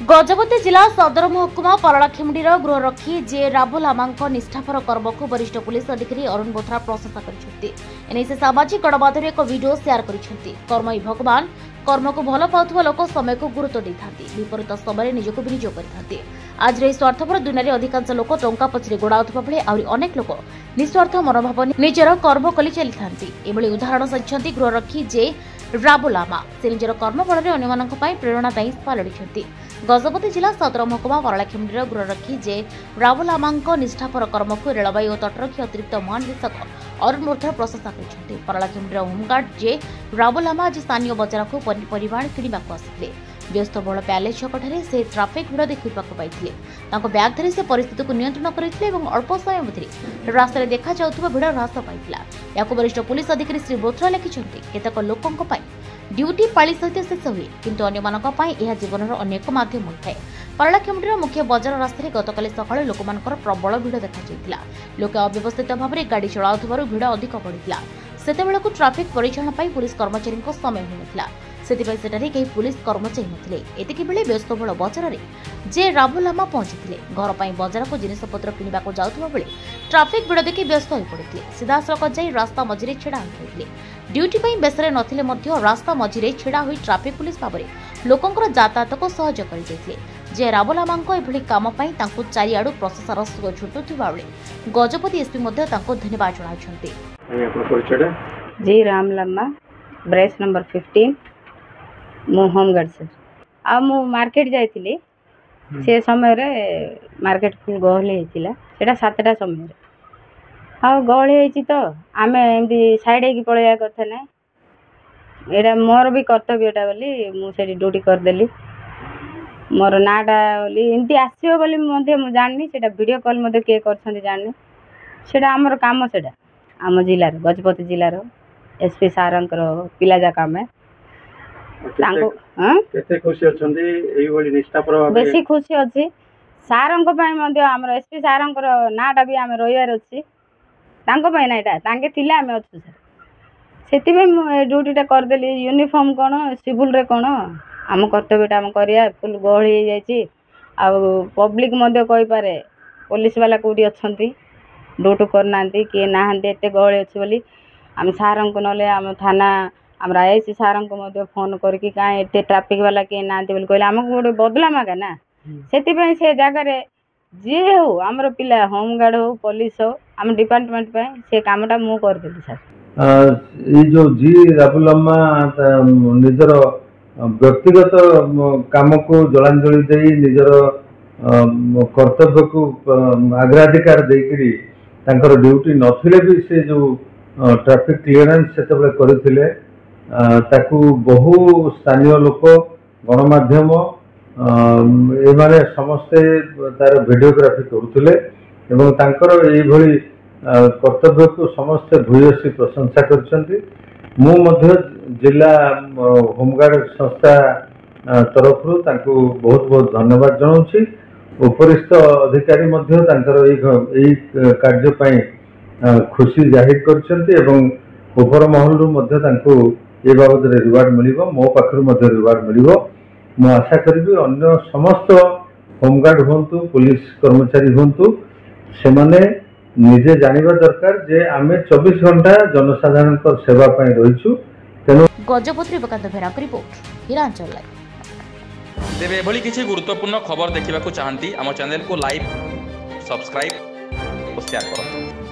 गजपति जिला सदर महकुमा परलाखेमुंडीर गृहरक्षी जे राहुल आमा निष्ठापर कर्म को वरिष्ठ पुलिस अधिकारी अरुण बोथरा प्रशंसा कर सामाजिक गणमाध्यम एक वीडियो शेयर कर्म ही भगवान कर्म को भल पाउथुवा लोक समय को गुरुत्व देते विपरीत समय निजक विनियोग करते आज स्वार्थपर दुनिया अधिकांश लोक टंका पछरे गोड़ाउथुवा बेले आहरी अनेक लोक निस्वार्थ मनोभाव निजर कर्म कली चली एभली उदाहरण साजिଛନ୍ତି गृहरक्षी जे राहुल आमा से निजर कर्म बल अन्य प्रेरणादायी पालि गजपति जिला सदर महकुमा परलाखेमुंडीर गृहरक्षी जे राहुल आमा निष्ठापर कर्म को रेलवे और तटरक्षी अतिरिक्त महानिदेशक अरुण बोथरा प्रशंसा कर परलाखेमुंडीर होमगार्ड जे राहुल आमा आज स्थानीय बजार को पनीपरिया किणवा आसते व्यस्त बहुल प्यालेस छकठारे से ट्राफिक भिड़ देखा पाई ब्याग धरी से परिस्थिति को नियंत्रण करते अल्प समय मध्य रास्तार देखा जाउथुवा भिड़ ह्रास पाई वरिष्ठ पुलिस अधिकारी श्री बोथरा लिखिछन्ति केतक लोकंक पाई ड्यूटी पाली सहित शेष हुए किंतु अन्यमानक पाई यह जीवनर अनेक माध्यम होता है। परलाखेमुंडीर मुख्य बजार रास्तार गतकाली सकाळे लोकमानकर प्रबल भिड़ देखा लोके अव्यवस्थित भाव में गाड़ी चलाउथुवारु भिड़ अधिक बढ़िला सेतेबेलकु ट्राफिक परिचालन पाई पुलिस कर्मचारी समय होनथिला सेतिबाई सेटारे केही पुलिस कर्मचारी नथिले एतिकी बेले व्यस्तबहुल बजार जे राहुल आमा पहुंचीथिले घर पाई बजार को जिनिसपत्र किणवाक जाउथुवा बेले ट्राफिक भिड़ देखि व्यस्त होई पड़िथिले सीधासळख जाई रास्ता मझिरे छेड़ा होइथिले ड्यूटी पाई बेसरे नथिले मध्य रास्ता मझिरे छेड़ा होई ट्राफिक पुलिस भाबरे लोकंकर यातायात को सहज कर दैथिले जे राहुल आमांको एभली काम पाई तांको चारिआडु प्रशासन सुख छुटुथिबा बेले गजपति एसपी मध्ये तांको धन्यवाद जणाइछन्ते। जी राम लम्मा ब्रेस नंबर 15 मु होमगार्ड सर आ मु मार्केट जाइथिली से समय रे मार्केट फुल गहली हेतिला सेटा 7टा समय रे आ गहली हेछि तो आमे एमदी साइड हेकी पळया कथा नै एडा मोर भी कर्तव्यटा बोली मु सेठी ड्यूटी कर देली मोर नाटा बोली एमती आसीबो बोली मध्ये मु जाननी सेटा वीडियो कॉल मध्ये के करछन्ती जाननी सेटा हमर काम सेटा आम जिल्ला रे गजपति जिल्ला रो एसपी सारंकर पिला जा काम है केते खुशी अछंदी एई बोली निष्ठा प्रभाव बेसी खुशी अछि सारंक पय मध्ये हमर एसपी सारंकर नाटा भी हम रहिवार अछि तांको पय नाटा तांके थिला हम अछु सर सेति में ड्यूटीटा कर देली यूनिफॉर्म कोन सिविल रे कोन हम कर्तव्यटा हम करिया फुल गहली जाय छी आ पब्लिक मध्ये कहि पारे पुलिस वाला कोडी अछंती ड्यूटी करनांती के नाहंती एते गहली अछि बोली हम सारंक नले हम थाना हमरा आईसी सारंक मध्ये फोन करके का एते ट्रैफिक वाला के नांती बोली कहले हमको गोटे बदला मागा ना सेति पय से जगह रे जे हो हमर पिला होमगार्ड हो पुलिस हो हम डिपार्टमेंट पे से कामटा मु कर देली सर ये जो जी राहुल आमा निजर व्यक्तिगत काम को जलांजलि दे निजर कर्तव्य को अग्राधिकार देकरी तांकर ड्यूटी नथिले भी से जो ट्रैफिक क्लियरेंस सेतेबेले करथिले ताकू बहु स्थानीय लोक गणमाध्यम एमाने समस्ते तार वीडियोग्राफी करुथिले एवं तांकर एई भली कर्तव्य को समस्ते भूयसी प्रशंसा करछन्ती मु मध्य जिला होमगार्ड संस्था तरफ तांको बहुत बहुत धन्यवाद जणाउछि उपरिस्थ अधिकारी मध्य तांकर एई कार्य पई खुशी जाहिर करछन्ती एवं ऊपर महल रु मध्य तांको ए बाबद रिवार्ड मिलिबो मो पाखरु मध्य रिवार्ड मिलिबो मु आशा करिबी अन्य समस्त होमगार्ड होंतु पुलिस कर्मचारी होंतु से माने निजे जानिबा दरकार जे आमे 24 घंटा जनसाधारण को सेवा पई रहिछु तेनु गजपति बकांत भेराक रिपोर्ट हिरांचल लाइव तेबे एभली किछि गुरुत्वपूर्ण खबर देखिबाकू चाहंती आम चैनल को लाइक सब्सक्राइब और शेयर करंतु।